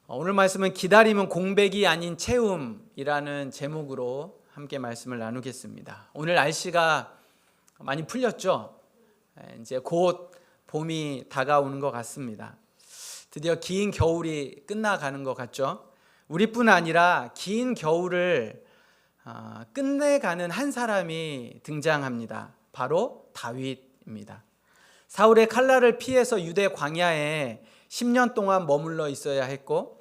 오늘 말씀은 기다림은 공백이 아닌 채움이라는 제목으로 함께 말씀을 나누겠습니다. 오늘 날씨가 많이 풀렸죠? 이제 곧 봄이 다가오는 것 같습니다. 드디어 긴 겨울이 끝나가는 것 같죠? 우리뿐 아니라 긴 겨울을 끝내가는 한 사람이 등장합니다. 바로 다윗입니다. 사울의 칼날을 피해서 유대 광야에 10년 동안 머물러 있어야 했고,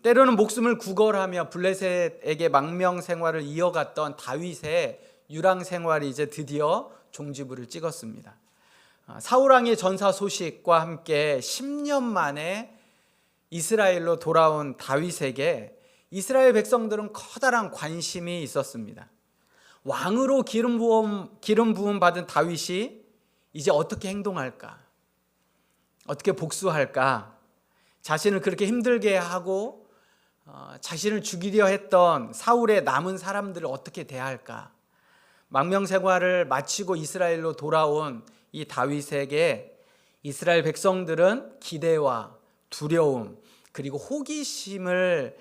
때로는 목숨을 구걸하며 블레셋에게 망명 생활을 이어갔던 다윗의 유랑 생활이 이제 드디어 종지부를 찍었습니다. 사울왕의 전사 소식과 함께 10년 만에 이스라엘로 돌아온 다윗에게 이스라엘 백성들은 커다란 관심이 있었습니다. 왕으로 기름 부음 받은 다윗이 이제 어떻게 행동할까? 어떻게 복수할까? 자신을 그렇게 힘들게 하고 자신을 죽이려 했던 사울의 남은 사람들을 어떻게 대할까? 망명 생활을 마치고 이스라엘로 돌아온 이 다윗에게 이스라엘 백성들은 기대와 두려움 그리고 호기심이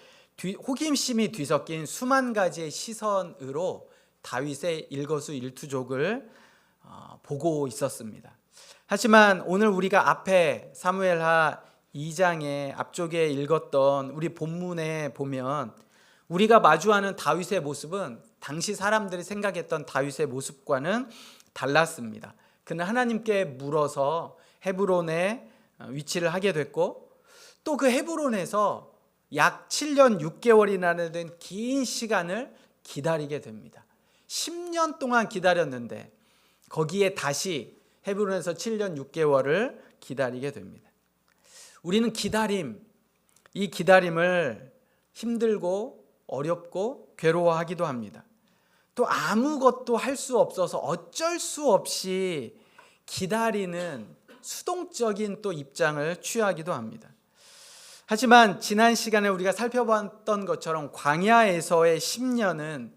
뒤섞인 수만 가지의 시선으로 다윗의 일거수일투족을 보고 있었습니다. 하지만 오늘 우리가 앞에 사무엘하 2장의 앞쪽에 읽었던 우리 본문에 보면 우리가 마주하는 다윗의 모습은 당시 사람들이 생각했던 다윗의 모습과는 달랐습니다. 그는 하나님께 물어서 헤브론에 위치를 하게 됐고, 또 그 헤브론에서 약 7년 6개월이나 된 긴 시간을 기다리게 됩니다. 10년 동안 기다렸는데 거기에 다시 헤브론에서 7년 6개월을 기다리게 됩니다. 우리는 이 기다림을 힘들고 어렵고 괴로워하기도 합니다. 또 아무것도 할 수 없어서 어쩔 수 없이 기다리는 수동적인 또 입장을 취하기도 합니다. 하지만 지난 시간에 우리가 살펴봤던 것처럼 광야에서의 10년은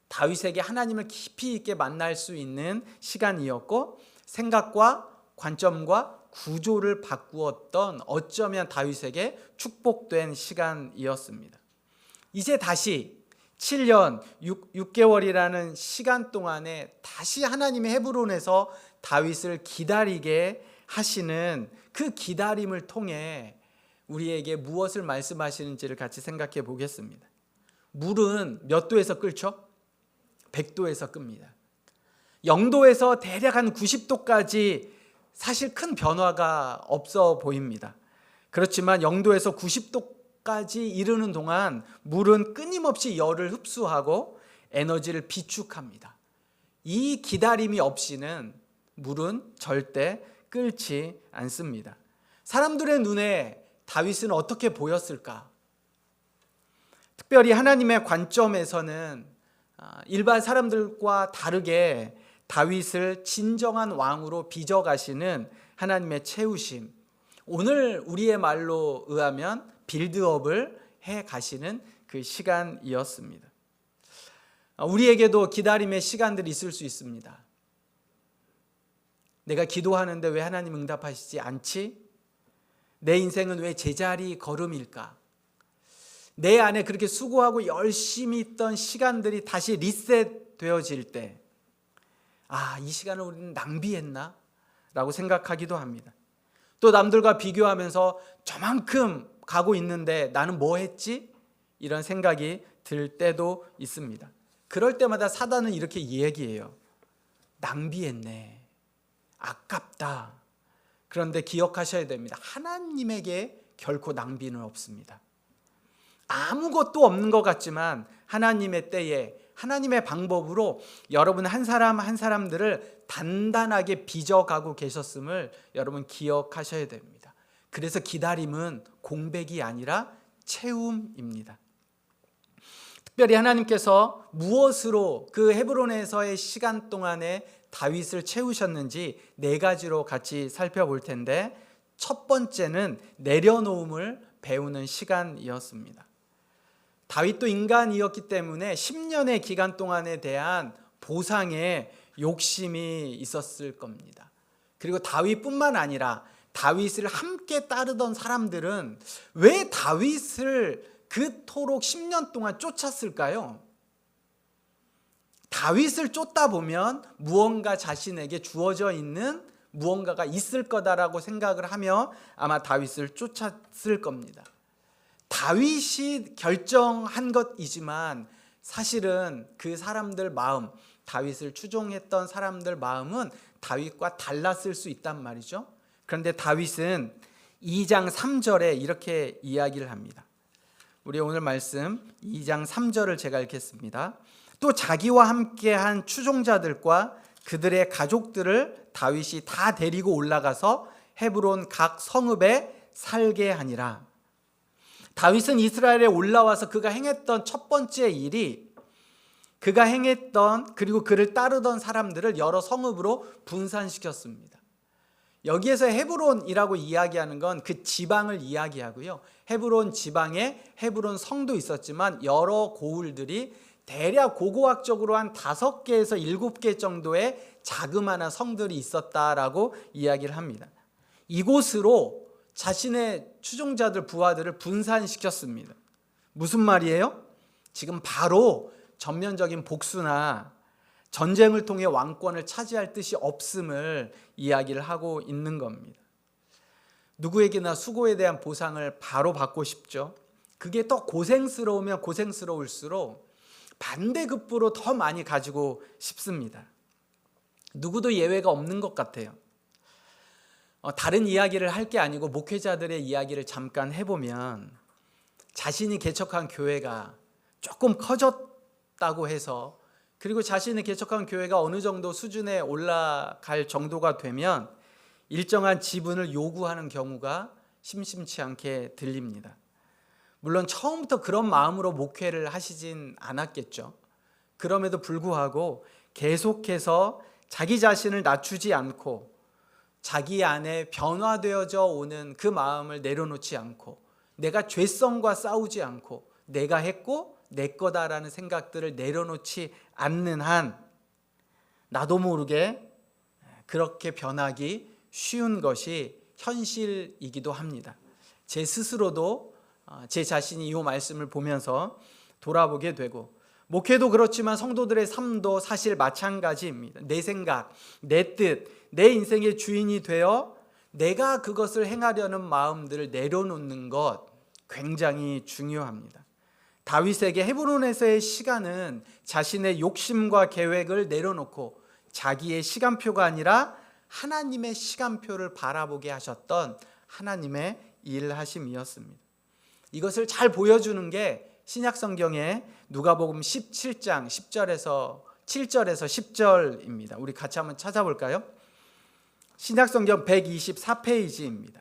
다윗에게 하나님을 깊이 있게 만날 수 있는 시간이었고, 생각과 관점과 구조를 바꾸었던 어쩌면 다윗에게 축복된 시간이었습니다. 이제 다시 7년 6개월이라는 시간 동안에 다시 하나님의 헤브론에서 다윗을 기다리게 하시는 그 기다림을 통해 우리에게 무엇을 말씀하시는지를 같이 생각해 보겠습니다. 물은 몇 도에서 끓죠? 100도에서 끕니다. 0도에서 대략 한 90도까지 사실 큰 변화가 없어 보입니다. 그렇지만 0도에서 90도까지 이르는 동안 물은 끊임없이 열을 흡수하고 에너지를 비축합니다. 이 기다림이 없이는 물은 절대 끓지 않습니다. 사람들의 눈에 다윗은 어떻게 보였을까? 특별히 하나님의 관점에서는 일반 사람들과 다르게 다윗을 진정한 왕으로 빚어가시는 하나님의 채우심, 오늘 우리의 말로 의하면 빌드업을 해가시는 그 시간이었습니다. 우리에게도 기다림의 시간들이 있을 수 있습니다. 내가 기도하는데 왜 하나님 응답하시지 않지? 내 인생은 왜 제자리 걸음일까? 내 안에 그렇게 수고하고 열심히 있던 시간들이 다시 리셋되어질 때, 이 시간을 우리는 낭비했나? 라고 생각하기도 합니다. 또 남들과 비교하면서 저만큼 가고 있는데 나는 뭐 했지? 이런 생각이 들 때도 있습니다. 그럴 때마다 사단은 이렇게 얘기해요. 낭비했네. 아깝다. 그런데 기억하셔야 됩니다. 하나님에게 결코 낭비는 없습니다. 아무것도 없는 것 같지만 하나님의 때에 하나님의 방법으로 여러분 한 사람 한 사람들을 단단하게 빚어가고 계셨음을 여러분 기억하셔야 됩니다. 그래서 기다림은 공백이 아니라 채움입니다. 특별히 하나님께서 무엇으로 그 헤브론에서의 시간 동안에 다윗을 채우셨는지 4가지로 같이 살펴볼 텐데, 첫 번째는 내려놓음을 배우는 시간이었습니다. 다윗도 인간이었기 때문에 10년의 기간 동안에 대한 보상에 욕심이 있었을 겁니다. 그리고 다윗뿐만 아니라 다윗을 함께 따르던 사람들은 왜 다윗을 그토록 10년 동안 쫓았을까요? 다윗을 쫓다 보면 무언가 자신에게 주어져 있는 무언가가 있을 거다라고 생각을 하며 아마 다윗을 쫓았을 겁니다. 다윗이 결정한 것이지만 사실은 그 사람들 마음, 다윗을 추종했던 사람들 마음은 다윗과 달랐을 수 있단 말이죠. 그런데 다윗은 2장 3절에 이렇게 이야기를 합니다. 우리 오늘 말씀 2장 3절을 제가 읽겠습니다. 또 자기와 함께한 추종자들과 그들의 가족들을 다윗이 다 데리고 올라가서 헤브론 각 성읍에 살게 하니라. 다윗은 이스라엘에 올라와서 그가 행했던 첫 번째 일이 그가 행했던 그리고 그를 따르던 사람들을 여러 성읍으로 분산시켰습니다. 여기에서 헤브론이라고 이야기하는 건 그 지방을 이야기하고요. 헤브론 지방에 헤브론 성도 있었지만 여러 고을들이 대략 고고학적으로 한 5개에서 7개 정도의 자그마한 성들이 있었다라고 이야기를 합니다. 이곳으로 자신의 추종자들 부하들을 분산시켰습니다. 무슨 말이에요? 지금 바로 전면적인 복수나 전쟁을 통해 왕권을 차지할 뜻이 없음을 이야기를 하고 있는 겁니다. 누구에게나 수고에 대한 보상을 바로 받고 싶죠. 그게 더 고생스러우면 고생스러울수록 반대급부로 더 많이 가지고 싶습니다. 누구도 예외가 없는 것 같아요. 다른 이야기를 할 게 아니고 목회자들의 이야기를 잠깐 해보면 자신이 개척한 교회가 조금 커졌다고 해서 그리고 자신이 개척한 교회가 어느 정도 수준에 올라갈 정도가 되면 일정한 지분을 요구하는 경우가 심심치 않게 들립니다. 물론 처음부터 그런 마음으로 목회를 하시진 않았겠죠. 그럼에도 불구하고 계속해서 자기 자신을 낮추지 않고 자기 안에 변화되어져 오는 그 마음을 내려놓지 않고 내가 죄성과 싸우지 않고 내가 했고 내 거다라는 생각들을 내려놓지 않는 한 나도 모르게 그렇게 변하기 쉬운 것이 현실이기도 합니다. 제 스스로도 제 자신이 이 말씀을 보면서 돌아보게 되고 목회도 그렇지만 성도들의 삶도 사실 마찬가지입니다. 내 생각, 내 뜻, 내 인생의 주인이 되어 내가 그것을 행하려는 마음들을 내려놓는 것 굉장히 중요합니다. 다윗에게 헤브론에서의 시간은 자신의 욕심과 계획을 내려놓고 자기의 시간표가 아니라 하나님의 시간표를 바라보게 하셨던 하나님의 일하심이었습니다. 이것을 잘 보여주는 게 신약성경의 누가복음 17장 7절에서 10절입니다. 우리 같이 한번 찾아볼까요? 신약성경 124페이지입니다.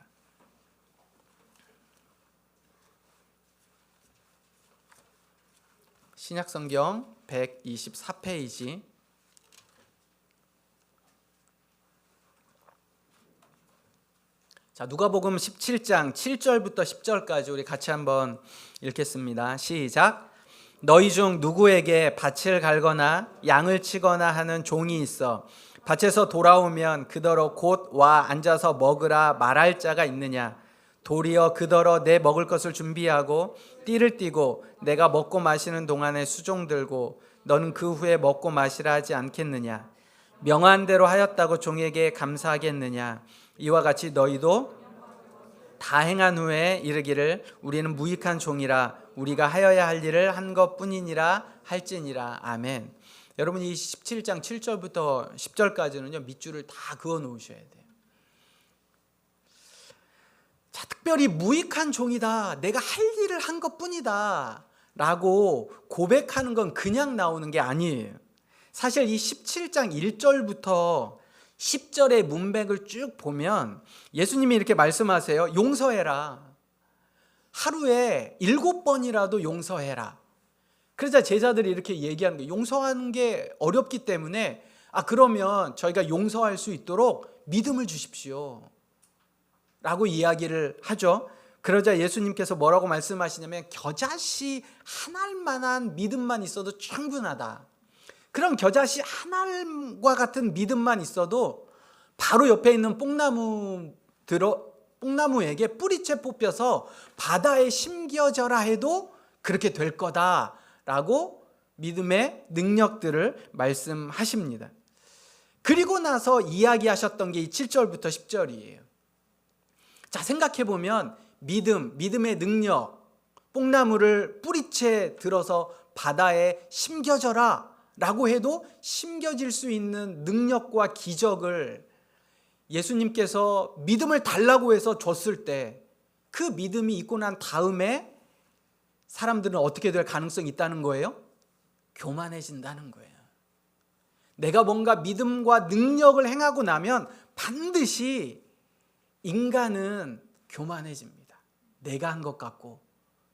신약성경 124페이지 자, 누가복음 17장 7절부터 10절까지 우리 같이 한번 읽겠습니다. 시작. 너희 중 누구에게 밭을 갈거나 양을 치거나 하는 종이 있어 밭에서 돌아오면 그더러 곧 와 앉아서 먹으라 말할 자가 있느냐? 도리어 그더러 내 먹을 것을 준비하고 띠를 띠고 내가 먹고 마시는 동안에 수종 들고 너는 그 후에 먹고 마시라 하지 않겠느냐? 명한 대로 하였다고 종에게 감사하겠느냐? 이와 같이 너희도 다 행한 후에 이르기를 우리는 무익한 종이라 우리가 하여야 할 일을 한 것뿐이니라 할지니라. 아멘. 여러분 이 17장 7절부터 10절까지는요 밑줄을 다 그어 놓으셔야 돼요. 자, 특별히 무익한 종이다, 내가 할 일을 한 것뿐이다 라고 고백하는 건 그냥 나오는 게 아니에요. 사실 이 17장 1절부터 10절의 문맥을 쭉 보면 예수님이 이렇게 말씀하세요. 용서해라. 하루에 7번이라도 용서해라. 그러자 제자들이 이렇게 얘기하는 거예요. 용서하는 게 어렵기 때문에 그러면 저희가 용서할 수 있도록 믿음을 주십시오 라고 이야기를 하죠. 그러자 예수님께서 뭐라고 말씀하시냐면 겨자씨 한 알만한 믿음만 있어도 충분하다. 그럼 겨자씨 한 알과 같은 믿음만 있어도 바로 옆에 있는 뽕나무 뽕나무에게 뿌리채 뽑혀서 바다에 심겨져라 해도 그렇게 될 거다라고 믿음의 능력들을 말씀하십니다. 그리고 나서 이야기하셨던 게 이 7절부터 10절이에요. 자, 생각해보면 믿음의 능력, 뽕나무를 뿌리채 들어서 바다에 심겨져라 라고 해도 심겨질 수 있는 능력과 기적을 예수님께서 믿음을 달라고 해서 줬을 때 그 믿음이 있고 난 다음에 사람들은 어떻게 될 가능성이 있다는 거예요? 교만해진다는 거예요. 내가 뭔가 믿음과 능력을 행하고 나면 반드시 인간은 교만해집니다. 내가 한 것 같고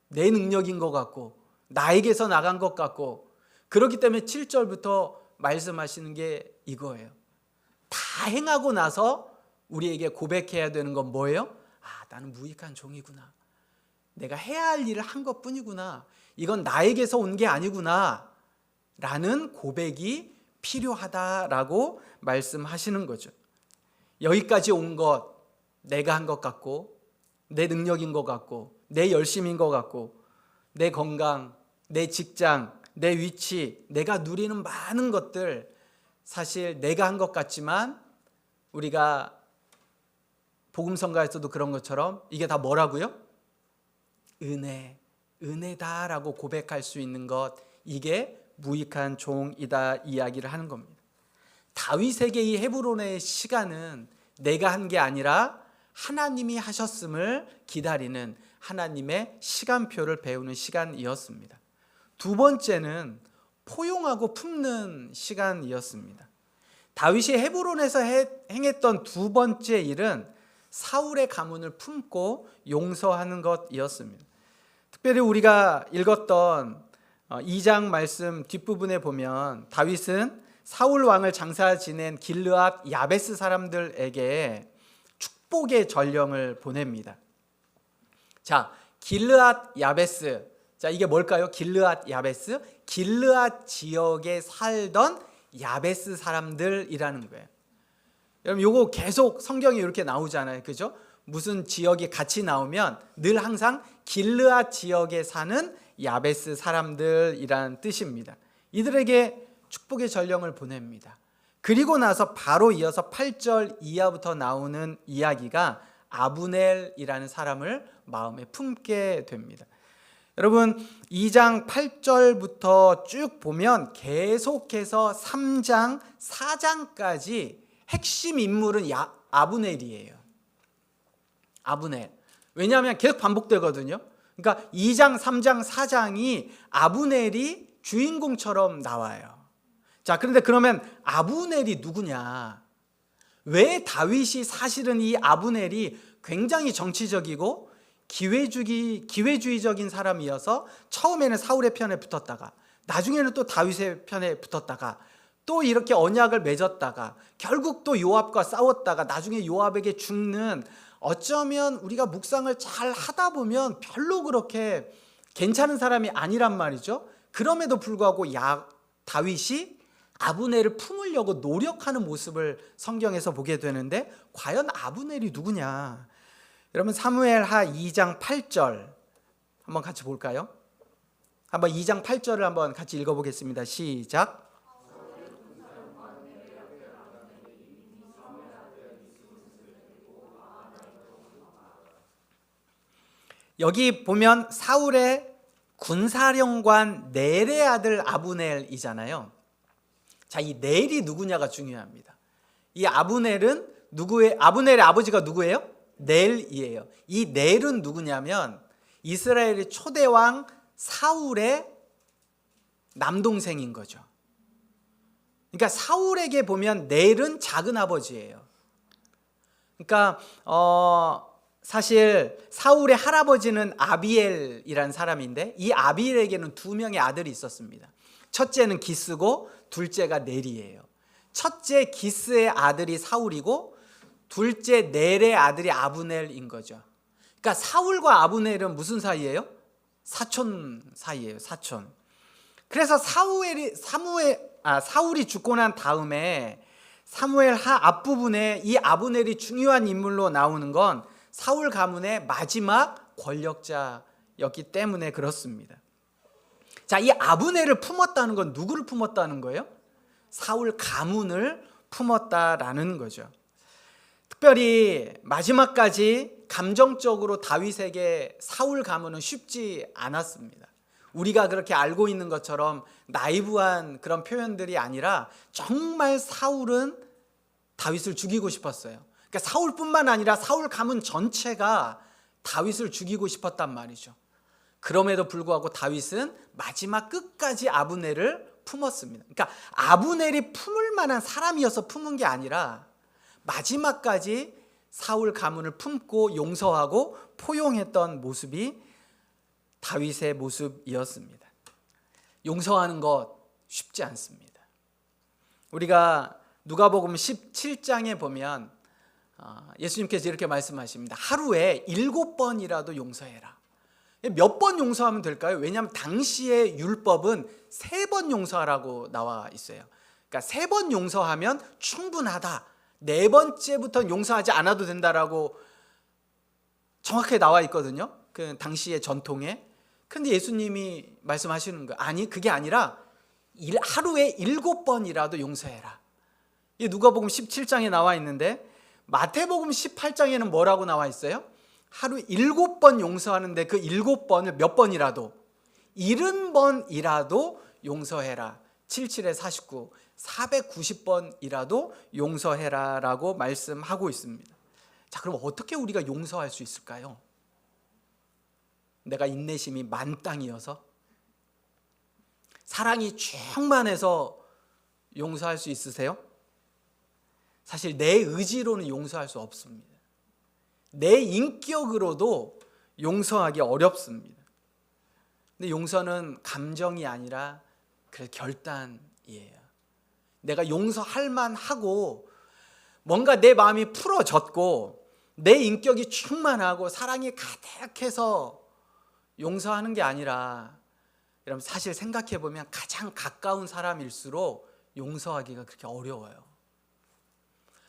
내 능력인 것 같고 나에게서 나간 것 같고, 그렇기 때문에 7절부터 말씀하시는 게 이거예요. 다 행하고 나서 우리에게 고백해야 되는 건 뭐예요? 나는 무익한 종이구나. 내가 해야 할 일을 한 것뿐이구나. 이건 나에게서 온 게 아니구나 라는 고백이 필요하다라고 말씀하시는 거죠. 여기까지 온 것, 내가 한 것 같고 내 능력인 것 같고 내 열심인 것 같고 내 건강, 내 직장, 내 위치, 내가 누리는 많은 것들, 사실 내가 한 것 같지만 우리가 복음성가에서도 그런 것처럼 이게 다 뭐라고요? 은혜다라고 고백할 수 있는 것, 이게 무익한 종이다 이야기를 하는 겁니다. 다윗에게 이 헤브론의 시간은 내가 한 게 아니라 하나님이 하셨음을 기다리는 하나님의 시간표를 배우는 시간이었습니다. 두 번째는 포용하고 품는 시간이었습니다. 다윗이 헤브론에서 행했던 두 번째 일은 사울의 가문을 품고 용서하는 것이었습니다. 특별히 우리가 읽었던 2장 말씀 뒷부분에 보면 다윗은 사울 왕을 장사 지낸 길르앗 야베스 사람들에게 축복의 전령을 보냅니다. 자, 길르앗 야베스. 자, 이게 뭘까요? 길르앗 야베스? 길르앗 지역에 살던 야베스 사람들이라는 거예요. 여러분, 요거 계속 성경에 이렇게 나오잖아요. 그죠? 무슨 지역이 같이 나오면 늘 항상 길르앗 지역에 사는 야베스 사람들이란 뜻입니다. 이들에게 축복의 전령을 보냅니다. 그리고 나서 바로 이어서 8절 이하부터 나오는 이야기가 아브넬이라는 사람을 마음에 품게 됩니다. 여러분, 2장 8절부터 쭉 보면 계속해서 3장 4장까지 핵심 인물은 아브넬이에요. 아브넬. 왜냐하면 계속 반복되거든요. 그러니까 2장, 3장, 4장이 아브넬이 주인공처럼 나와요. 자, 그런데 그러면 아브넬이 누구냐? 왜 다윗이 사실은 이 아브넬이 굉장히 정치적이고 기회주의적인 사람이어서 처음에는 사울의 편에 붙었다가 나중에는 또 다윗의 편에 붙었다가 또 이렇게 언약을 맺었다가 결국 또 요압과 싸웠다가 나중에 요압에게 죽는, 어쩌면 우리가 묵상을 잘 하다 보면 별로 그렇게 괜찮은 사람이 아니란 말이죠. 그럼에도 불구하고 다윗이 아브넬을 품으려고 노력하는 모습을 성경에서 보게 되는데, 과연 아브넬이 누구냐? 여러분, 사무엘하 2장 8절 한번 같이 볼까요? 한번 2장 8절을 한번 같이 읽어보겠습니다. 시작. 여기 보면 사울의 군사령관 넬의 아들 아브넬이잖아요. 자, 이 넬이 누구냐가 중요합니다. 이 아브넬은 아브넬의 아버지가 누구예요? 넬이에요. 이 넬은 누구냐면 이스라엘의 초대왕 사울의 남동생인 거죠. 그러니까 사울에게 보면 넬은 작은 아버지예요. 그러니까 사실 사울의 할아버지는 아비엘이라는 사람인데, 이 아비엘에게는 두 명의 아들이 있었습니다. 첫째는 기스고 둘째가 넬이에요. 첫째 기스의 아들이 사울이고 둘째 넬의 아들이 아브넬인 거죠. 그러니까 사울과 아브넬은 무슨 사이예요? 사촌 사이예요. 사촌. 그래서 사울이 죽고 난 다음에 사무엘 하 앞부분에 이 아브넬이 중요한 인물로 나오는 건 사울 가문의 마지막 권력자였기 때문에 그렇습니다. 자, 이 아브넬을 품었다는 건 누구를 품었다는 거예요? 사울 가문을 품었다라는 거죠. 특별히 마지막까지 감정적으로 다윗에게 사울 가문은 쉽지 않았습니다. 우리가 그렇게 알고 있는 것처럼 나이브한 그런 표현들이 아니라 정말 사울은 다윗을 죽이고 싶었어요. 그러니까 사울뿐만 아니라 사울 가문 전체가 다윗을 죽이고 싶었단 말이죠. 그럼에도 불구하고 다윗은 마지막 끝까지 아브넬을 품었습니다. 그러니까 아브넬이 품을 만한 사람이어서 품은 게 아니라 마지막까지 사울 가문을 품고 용서하고 포용했던 모습이 다윗의 모습이었습니다. 용서하는 것 쉽지 않습니다. 우리가 누가복음 17장에 보면 예수님께서 이렇게 말씀하십니다. 하루에 7번이라도 용서해라. 몇 번 용서하면 될까요? 왜냐하면 당시의 율법은 3번 용서하라고 나와 있어요. 그러니까 3번 용서하면 충분하다. 4번째부터는 용서하지 않아도 된다라고 정확하게 나와 있거든요. 그 당시의 전통에. 근데 예수님이 말씀하시는 거예요. 아니, 그게 아니라 하루에 7번이라도 용서해라. 이 누가복음 17장에 나와 있는데 마태복음 18장에는 뭐라고 나와 있어요? 하루 7번 용서하는데 그 7번을 몇 번이라도 70번이라도 용서해라. 77에 49, 490번이라도 용서해라 라고 말씀하고 있습니다. 자, 그럼 어떻게 우리가 용서할 수 있을까요? 내가 인내심이 만땅이어서, 사랑이 충만해서 용서할 수 있으세요? 사실 내 의지로는 용서할 수 없습니다. 내 인격으로도 용서하기 어렵습니다. 근데 용서는 감정이 아니라 그 결단이에요. 내가 용서할 만하고 뭔가 내 마음이 풀어졌고 내 인격이 충만하고 사랑이 가득해서 용서하는 게 아니라, 여러분 사실 생각해 보면 가장 가까운 사람일수록 용서하기가 그렇게 어려워요.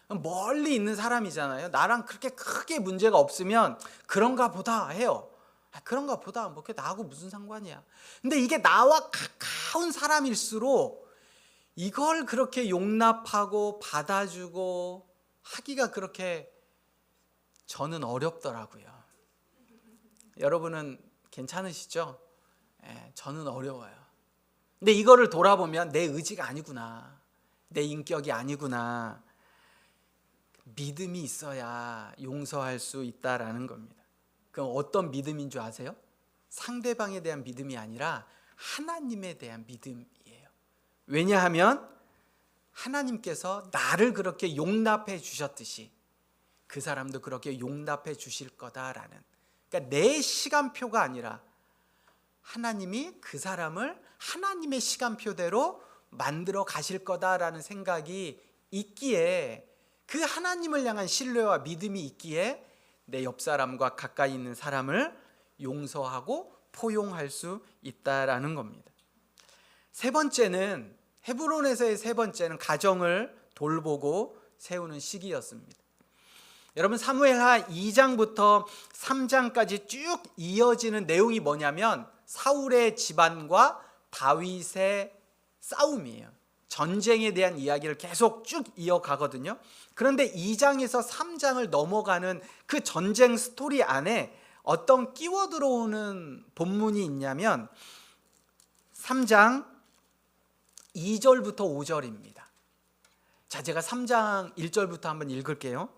멀리 있는 사람이잖아요. 나랑 그렇게 크게 문제가 없으면 그런가 보다 해요. 그런가 보다, 뭐 그게 나하고 무슨 상관이야. 근데 이게 나와 가까운 사람일수록 이걸 그렇게 용납하고 받아주고 하기가 그렇게 저는 어렵더라고요. 여러분은 괜찮으시죠? 저는 어려워요. 근데 이거를 돌아보면 내 의지가 아니구나, 내 인격이 아니구나, 믿음이 있어야 용서할 수 있다라는 겁니다. 그럼 어떤 믿음인 줄 아세요? 상대방에 대한 믿음이 아니라 하나님에 대한 믿음이에요. 왜냐하면 하나님께서 나를 그렇게 용납해 주셨듯이 그 사람도 그렇게 용납해 주실 거다라는, 그러니까 내 시간표가 아니라 하나님이 그 사람을 하나님의 시간표대로 만들어 가실 거다라는 생각이 있기에, 그 하나님을 향한 신뢰와 믿음이 있기에 내 옆 사람과 가까이 있는 사람을 용서하고 포용할 수 있다라는 겁니다. 세 번째는, 헤브론에서의 세 번째는 가정을 돌보고 세우는 시기였습니다. 여러분 사무엘하 2장부터 3장까지 쭉 이어지는 내용이 뭐냐면 사울의 집안과 다윗의 싸움이에요. 전쟁에 대한 이야기를 계속 쭉 이어가거든요. 그런데 2장에서 3장을 넘어가는 그 전쟁 스토리 안에 어떤 끼워 들어오는 본문이 있냐면 3장 2절부터 5절입니다. 자, 제가 3장 1절부터 한번 읽을게요.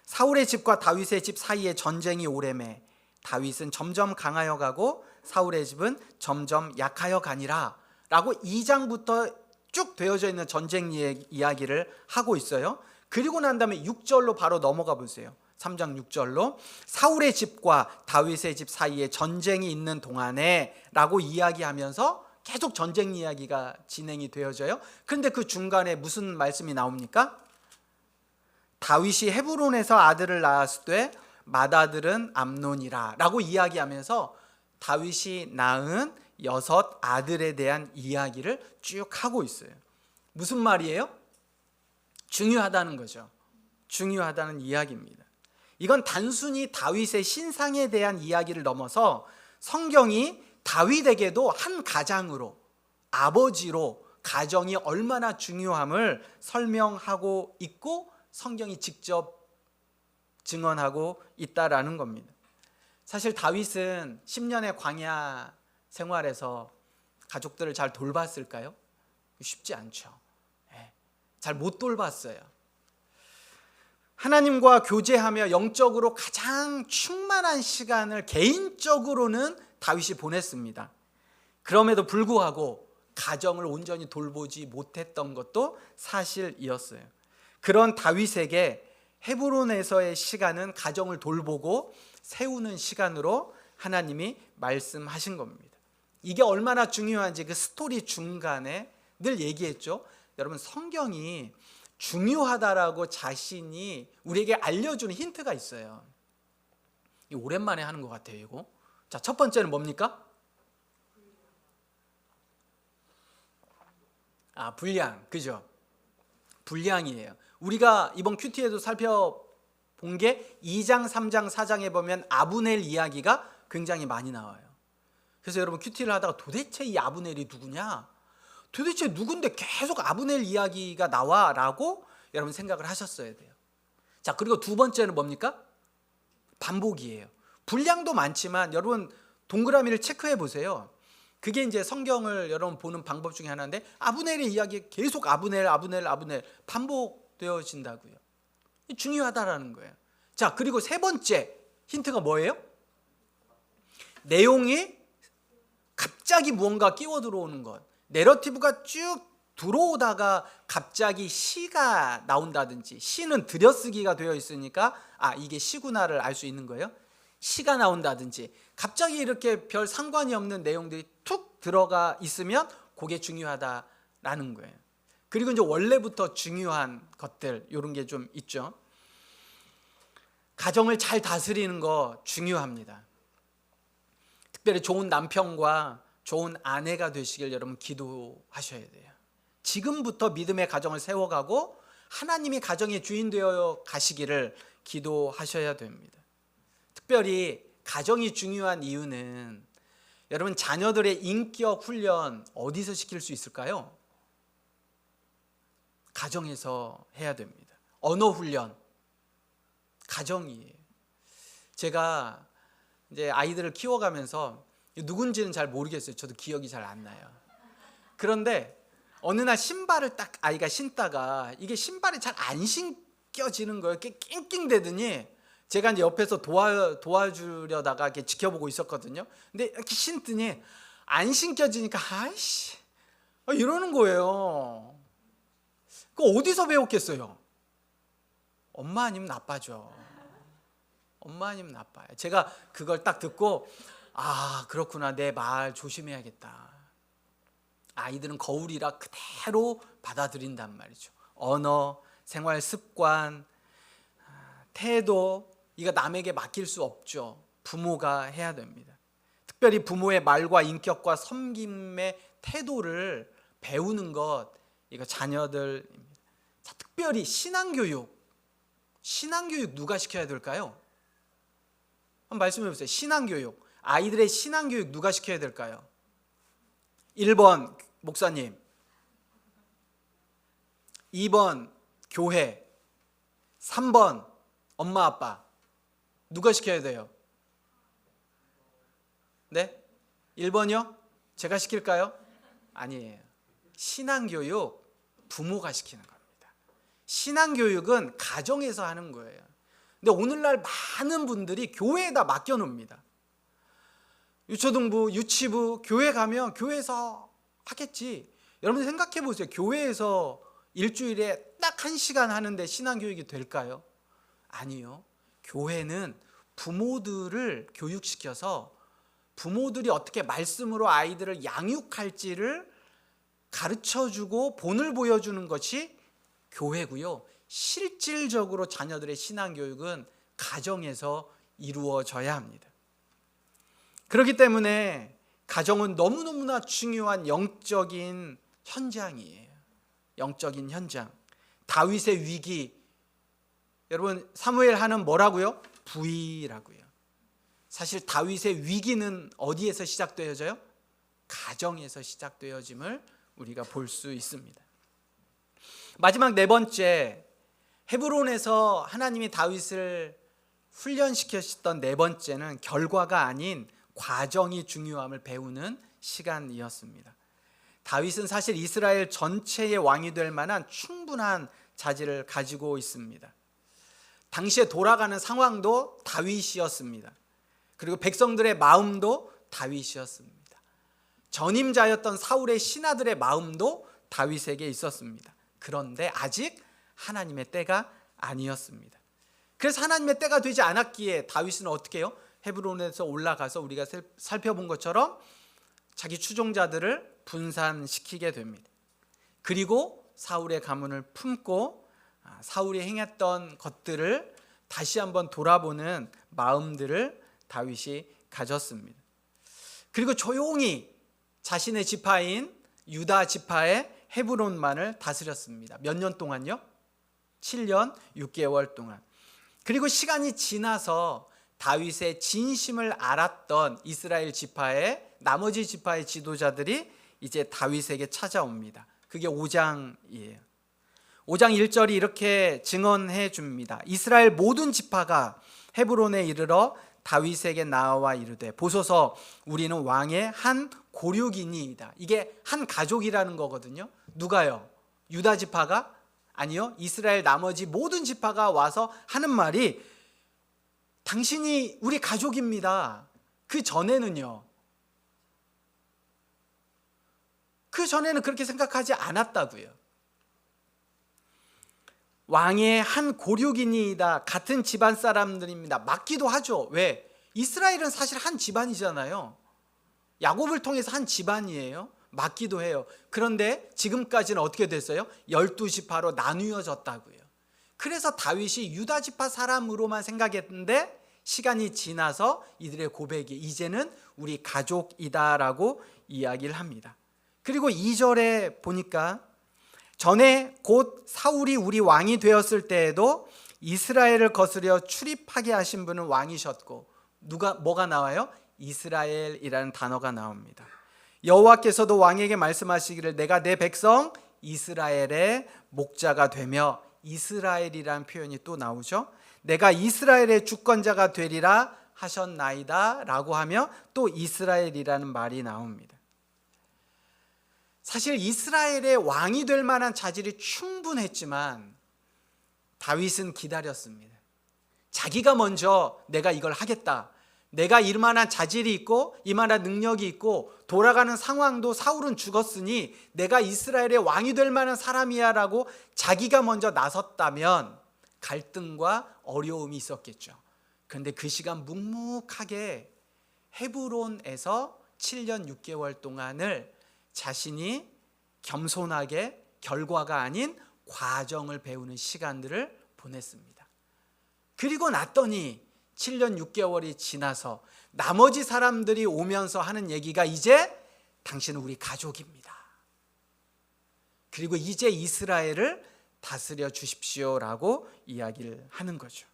사울의 집과 다윗의 집 사이에 전쟁이 오래매 다윗은 점점 강하여 가고 사울의 집은 점점 약하여 가니라 라고 2장부터 쭉 되어져 있는 전쟁 이야기를 하고 있어요. 그리고 난 다음에 6절로 바로 넘어가 보세요. 3장 6절로 사울의 집과 다윗의 집 사이에 전쟁이 있는 동안에 라고 이야기하면서 계속 전쟁 이야기가 진행이 되어져요. 그런데 그 중간에 무슨 말씀이 나옵니까? 다윗이 헤브론에서 아들을 낳았을 때 맏아들은 암논이라 라고 이야기하면서 다윗이 낳은 6 아들에 대한 이야기를 쭉 하고 있어요. 무슨 말이에요? 중요하다는 거죠. 중요하다는 이야기입니다. 이건 단순히 다윗의 신상에 대한 이야기를 넘어서 성경이 다윗에게도 한 가장으로, 아버지로 가정이 얼마나 중요함을 설명하고 있고 성경이 직접 증언하고 있다라는 겁니다. 사실 다윗은 10년의 광야 생활에서 가족들을 잘 돌봤을까요? 쉽지 않죠. 잘 못 돌봤어요. 하나님과 교제하며 영적으로 가장 충만한 시간을 개인적으로는 다윗이 보냈습니다. 그럼에도 불구하고 가정을 온전히 돌보지 못했던 것도 사실이었어요. 그런 다윗에게 헤브론에서의 시간은 가정을 돌보고 세우는 시간으로 하나님이 말씀하신 겁니다. 이게 얼마나 중요한지 그 스토리 중간에 늘 얘기했죠. 여러분, 성경이 중요하다라고 자신이 우리에게 알려주는 힌트가 있어요. 오랜만에 하는 것 같아요, 이거. 자, 첫 번째는 뭡니까? 분량, 그죠? 분량이에요. 우리가 이번 큐티에도 살펴본 게 2장, 3장, 4장에 보면 아브넬 이야기가 굉장히 많이 나와요. 그래서 여러분 큐티를 하다가 도대체 이 아브넬이 누구냐? 도대체 누군데 계속 아브넬 이야기가 나와? 라고 여러분 생각을 하셨어야 돼요. 자, 그리고 두 번째는 뭡니까? 반복이에요. 분량도 많지만 여러분 동그라미를 체크해 보세요. 그게 이제 성경을 여러분 보는 방법 중에 하나인데 아브넬의 이야기 계속 아브넬 반복되어진다고요. 중요하다라는 거예요. 자, 그리고 세 번째 힌트가 뭐예요? 내용이 갑자기 무언가 끼워 들어오는 것. 내러티브가 쭉 들어오다가 갑자기 시가 나온다든지, 시는 들여쓰기가 되어 있으니까 이게 시구나를 알 수 있는 거예요. 시가 나온다든지 갑자기 이렇게 별 상관이 없는 내용들이 툭 들어가 있으면 그게 중요하다라는 거예요. 그리고 이제 원래부터 중요한 것들 이런 게 좀 있죠. 가정을 잘 다스리는 거 중요합니다. 특별히 좋은 남편과 좋은 아내가 되시길 여러분 기도하셔야 돼요. 지금부터 믿음의 가정을 세워가고 하나님이 가정의 주인 되어 가시기를 기도하셔야 됩니다. 특별히 가정이 중요한 이유는 여러분 자녀들의 인격 훈련 어디서 시킬 수 있을까요? 가정에서 해야 됩니다. 언어 훈련, 가정이에요. 제가 이제 아이들을 키워가면서 누군지는 잘 모르겠어요. 저도 기억이 잘 안 나요. 그런데 어느 날 신발을 딱 아이가 신다가 이게 신발이 잘 안 신겨지는 거예요. 이렇게 낑낑대더니 제가 이제 옆에서 도와주려다가 이렇게 지켜보고 있었거든요. 근데 이렇게 신더니 안 신겨지니까 이러는 거예요. 그거 어디서 배웠겠어요? 엄마 아니면 나빠죠. 엄마 아니면 나빠요. 제가 그걸 딱 듣고 그렇구나, 내 말 조심해야겠다. 아이들은 거울이라 그대로 받아들인단 말이죠. 언어, 생활 습관, 태도, 이거 남에게 맡길 수 없죠. 부모가 해야 됩니다. 특별히 부모의 말과 인격과 섬김의 태도를 배우는 것, 이거 자녀들입니다. 자, 특별히 신앙교육 누가 시켜야 될까요? 한번 말씀해 보세요. 신앙교육, 아이들의 신앙교육 누가 시켜야 될까요? 1번 목사님, 2번 교회, 3번 엄마 아빠. 누가 시켜야 돼요? 네? 1번이요? 제가 시킬까요? 아니에요. 신앙교육 부모가 시키는 겁니다. 신앙교육은 가정에서 하는 거예요. 근데 오늘날 많은 분들이 교회에다 맡겨놓습니다. 유초등부, 유치부, 교회 가면 교회에서 하겠지. 여러분 생각해 보세요. 교회에서 일주일에 딱 1시간 하는데 신앙교육이 될까요? 아니요. 교회는 부모들을 교육시켜서 부모들이 어떻게 말씀으로 아이들을 양육할지를 가르쳐주고 본을 보여주는 것이 교회고요. 실질적으로 자녀들의 신앙교육은 가정에서 이루어져야 합니다. 그렇기 때문에 가정은 너무너무나 중요한 영적인 현장이에요. 영적인 현장. 다윗의 위기, 여러분 사무엘 하는 뭐라고요? 부위라고요. 사실 다윗의 위기는 어디에서 시작되어져요? 가정에서 시작되어짐을 우리가 볼 수 있습니다. 마지막 네 번째, 헤브론에서 하나님이 다윗을 훈련시켰던 네 번째는 결과가 아닌 과정이 중요함을 배우는 시간이었습니다. 다윗은 사실 이스라엘 전체의 왕이 될 만한 충분한 자질을 가지고 있습니다. 당시에 돌아가는 상황도 다윗이었습니다. 그리고 백성들의 마음도 다윗이었습니다. 전임자였던 사울의 신하들의 마음도 다윗에게 있었습니다. 그런데 아직 하나님의 때가 아니었습니다. 그래서 하나님의 때가 되지 않았기에 다윗은 어떻게 해요? 헤브론에서 올라가서 우리가 살펴본 것처럼 자기 추종자들을 분산시키게 됩니다. 그리고 사울의 가문을 품고 사울이 행했던 것들을 다시 한번 돌아보는 마음들을 다윗이 가졌습니다. 그리고 조용히 자신의 지파인 유다 지파의 헤브론만을 다스렸습니다. 몇 년 동안요? 7년 6개월 동안. 그리고 시간이 지나서 다윗의 진심을 알았던 이스라엘 지파의 나머지 지파의 지도자들이 이제 다윗에게 찾아옵니다. 그게 5장이에요. 5장 1절이 이렇게 증언해 줍니다. 이스라엘 모든 지파가 헤브론에 이르러 다윗에게 나와 이르되 보소서 우리는 왕의 한 고륙이니이다. 이게 한 가족이라는 거거든요. 누가요? 유다 지파가? 아니요. 이스라엘 나머지 모든 지파가 와서 하는 말이 당신이 우리 가족입니다. 그 전에는 그렇게 생각하지 않았다고요. 왕의 한 고륙이니이다. 같은 집안 사람들입니다. 맞기도 하죠. 왜? 이스라엘은 사실 한 집안이잖아요. 야곱을 통해서 한 집안이에요. 맞기도 해요. 그런데 지금까지는 어떻게 됐어요? 12지파로 나누어졌다고요. 그래서 다윗이 유다 지파 사람으로만 생각했는데 시간이 지나서 이들의 고백이 이제는 우리 가족이다라고 이야기를 합니다. 그리고 2절에 보니까 전에 곧 사울이 우리 왕이 되었을 때에도 이스라엘을 거스려 출입하게 하신 분은 왕이셨고 뭐가 나와요? 이스라엘이라는 단어가 나옵니다. 여호와께서도 왕에게 말씀하시기를 내가 내 백성 이스라엘의 목자가 되며 이스라엘이라는 표현이 또 나오죠. 내가 이스라엘의 주권자가 되리라 하셨나이다 라고 하며 또 이스라엘이라는 말이 나옵니다. 사실 이스라엘의 왕이 될 만한 자질이 충분했지만 다윗은 기다렸습니다. 자기가 먼저 내가 이걸 하겠다. 내가 이만한 자질이 있고 이만한 능력이 있고 돌아가는 상황도 사울은 죽었으니 내가 이스라엘의 왕이 될 만한 사람이야 라고 자기가 먼저 나섰다면 갈등과 어려움이 있었겠죠. 그런데 그 시간 묵묵하게 헤브론에서 7년 6개월 동안을 자신이 겸손하게 결과가 아닌 과정을 배우는 시간들을 보냈습니다. 그리고 났더니 7년 6개월이 지나서 나머지 사람들이 오면서 하는 얘기가 이제 당신은 우리 가족입니다. 그리고 이제 이스라엘을 다스려 주십시오라고 이야기를 하는 거죠.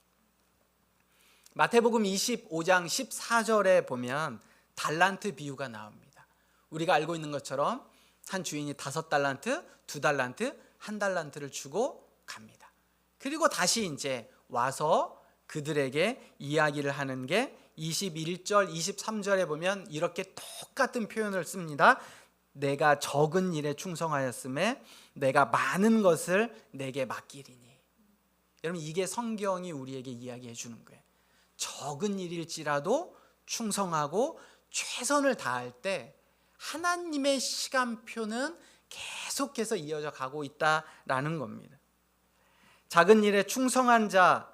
마태복음 25장 14절에 보면 달란트 비유가 나옵니다. 우리가 알고 있는 것처럼 한 주인이 5달란트, 2달란트, 1달란트를 주고 갑니다. 그리고 다시 이제 와서 그들에게 이야기를 하는 게 21절, 23절에 보면 이렇게 똑같은 표현을 씁니다. 내가 적은 일에 충성하였음에 내가 많은 것을 내게 맡기리니. 여러분 이게 성경이 우리에게 이야기해 주는 거예요. 적은 일일지라도 충성하고 최선을 다할 때 하나님의 시간표는 계속해서 이어져 가고 있다라는 겁니다. 작은 일에 충성한 자,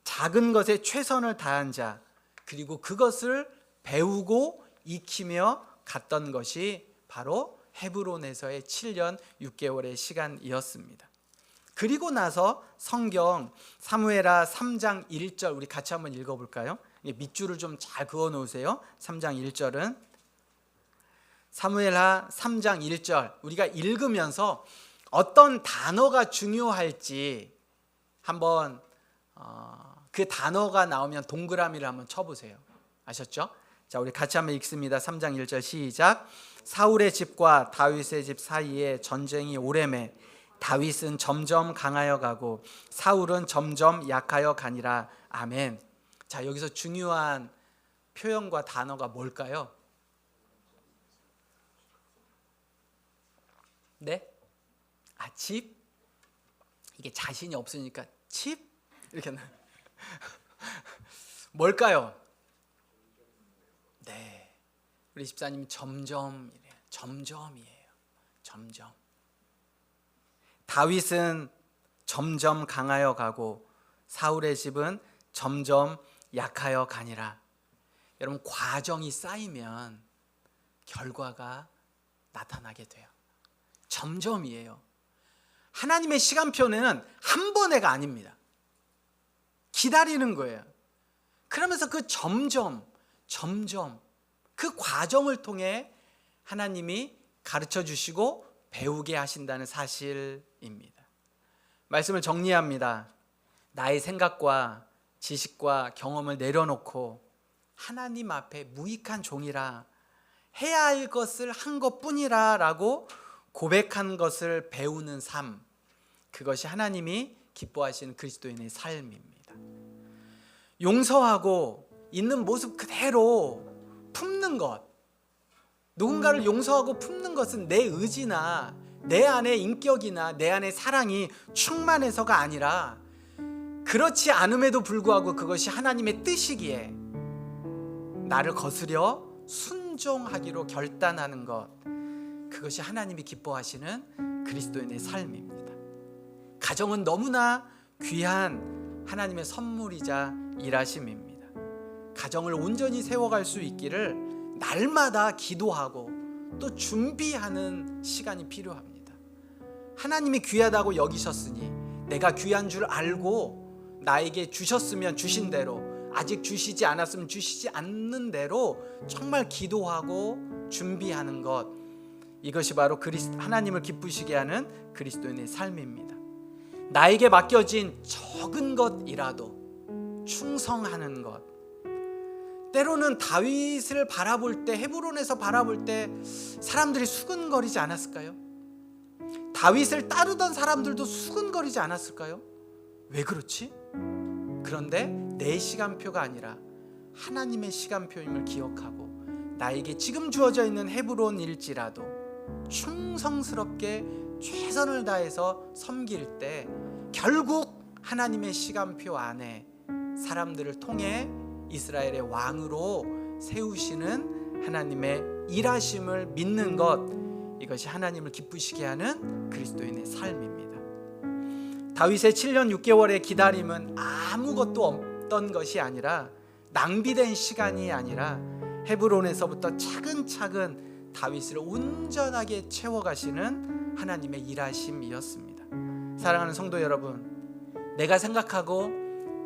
작은 것에 최선을 다한 자, 그리고 그것을 배우고 익히며 갔던 것이 바로 헤브론에서의 7년 6개월의 시간이었습니다. 그리고 나서 성경 사무엘하 3장 1절 우리 같이 한번 읽어볼까요? 밑줄을 좀 잘 그어 놓으세요. 3장 1절은 사무엘하 3장 1절 우리가 읽으면서 어떤 단어가 중요할지 한번 그 단어가 나오면 동그라미를 한번 쳐보세요. 아셨죠? 자, 우리 같이 한번 읽습니다. 3장 1절 시작. 사울의 집과 다윗의 집 사이에 전쟁이 오래매 다윗은 점점 강하여 가고 사울은 점점 약하여 가니라. 아멘. 자, 여기서 중요한 표현과 단어가 뭘까요? 네? 집? 이게 자신이 없으니까 집? 이렇게 뭘까요? 네, 우리 집사님 점점이래요. 점점이에요. 점점. 다윗은 점점 강하여 가고 사울의 집은 점점 약하여 가니라. 여러분, 과정이 쌓이면 결과가 나타나게 돼요. 점점이에요. 하나님의 시간표는 한 번에가 아닙니다. 기다리는 거예요. 그러면서 그 점점 그 과정을 통해 하나님이 가르쳐 주시고 배우게 하신다는 사실입니다. 말씀을 정리합니다. 나의 생각과 지식과 경험을 내려놓고 하나님 앞에 무익한 종이라, 해야 할 것을 한 것뿐이라 라고 고백한 것을 배우는 삶, 그것이 하나님이 기뻐하시는 그리스도인의 삶입니다. 용서하고 있는 모습 그대로 품는 것, 누군가를 용서하고 품는 것은 내 의지나 내 안의 인격이나 내 안의 사랑이 충만해서가 아니라, 그렇지 않음에도 불구하고 그것이 하나님의 뜻이기에 나를 거스려 순종하기로 결단하는 것, 그것이 하나님이 기뻐하시는 그리스도인의 삶입니다. 가정은 너무나 귀한 하나님의 선물이자 일하심입니다. 가정을 온전히 세워갈 수 있기를 날마다 기도하고 또 준비하는 시간이 필요합니다. 하나님이 귀하다고 여기셨으니 내가 귀한 줄 알고 나에게 주셨으면 주신 대로, 아직 주시지 않았으면 주시지 않는 대로 정말 기도하고 준비하는 것, 이것이 바로 하나님을 기쁘시게 하는 그리스도인의 삶입니다. 나에게 맡겨진 적은 것이라도 충성하는 것. 때로는 다윗을 바라볼 때, 헤브론에서 바라볼 때 사람들이 수근거리지 않았을까요? 다윗을 따르던 사람들도 수근거리지 않았을까요? 왜 그렇지? 그런데 내 시간표가 아니라 하나님의 시간표임을 기억하고 나에게 지금 주어져 있는 헤브론일지라도 충성스럽게 최선을 다해서 섬길 때 결국 하나님의 시간표 안에 사람들을 통해 이스라엘의 왕으로 세우시는 하나님의 일하심을 믿는 것, 이것이 하나님을 기쁘시게 하는 그리스도인의 삶입니다. 다윗의 7년 6개월의 기다림은 아무것도 없던 것이 아니라, 낭비된 시간이 아니라 헤브론에서부터 차근차근 다윗을 온전하게 채워가시는 하나님의 일하심이었습니다. 사랑하는 성도 여러분, 내가 생각하고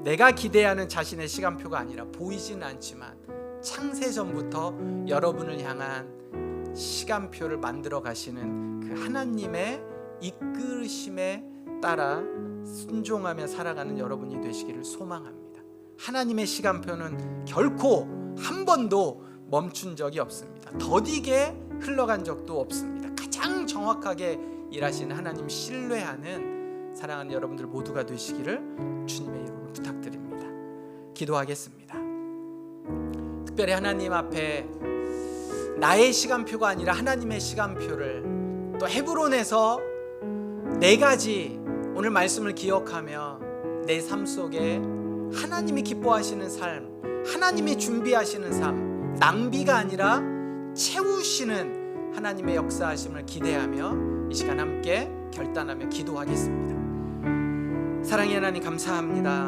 내가 기대하는 자신의 시간표가 아니라, 보이지는 않지만 창세전부터 여러분을 향한 시간표를 만들어 가시는 그 하나님의 이끄심에 따라 순종하며 살아가는 여러분이 되시기를 소망합니다. 하나님의 시간표는 결코 한 번도 멈춘 적이 없습니다. 더디게 흘러간 적도 없습니다. 가장 정확하게 일하시는 하나님 신뢰하는 사랑하는 여러분들 모두가 되시기를 주님의 이름으로 부탁드립니다. 기도하겠습니다. 특별히 하나님 앞에 나의 시간표가 아니라 하나님의 시간표를, 또 헤브론에서 4가지 오늘 말씀을 기억하며 내 삶 속에 하나님이 기뻐하시는 삶, 하나님이 준비하시는 삶, 낭비가 아니라 채우시는 하나님의 역사하심을 기대하며 이 시간 함께 결단하며 기도하겠습니다. 사랑의 하나님, 감사합니다.